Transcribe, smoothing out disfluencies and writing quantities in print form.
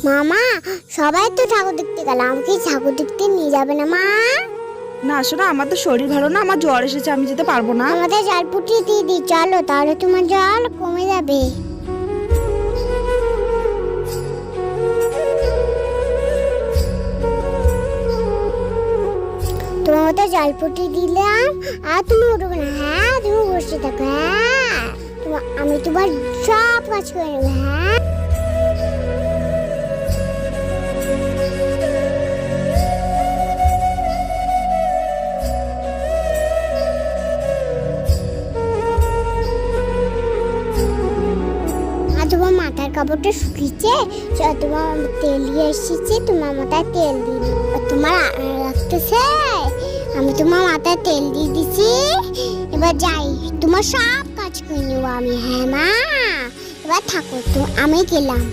মামা, সবাই তো ঠাকুর দেখতে গেল, আমাকে ঠাকুর দেখতে নিয়ে যাবে না মা? না শোনা, আমার তো শরীর ভালো না, আমার জ্বর এসেছে, আমি যেতে পারবো না। আমাদের জল ফুটিয়ে দিয়ে দিই, চলো, তাহলে তোমার জল কমে যাবে। তোমার মতো জল ফুটিয়ে দিলাম, আর তুমি উঠবে না। হ্যাঁ, তুমি বসে থাকো। হ্যাঁ, আমি তোমার সব কাজ করে নেবো। হ্যাঁ, তোমার মাথার কাপড়টা শুকিয়েছে, তোমার তেল নিয়ে এসেছি, তোমার মাথায় তেল দিয়ে দিই। তোমার লাগতেছে, আমি তোমার মাথায় তেল দিয়ে দিছি। এবার যাই, তোমার সব কাজ করে নেবো আমি। হ্যাঁ মা, এবার থাকো তো, আমি গেলাম।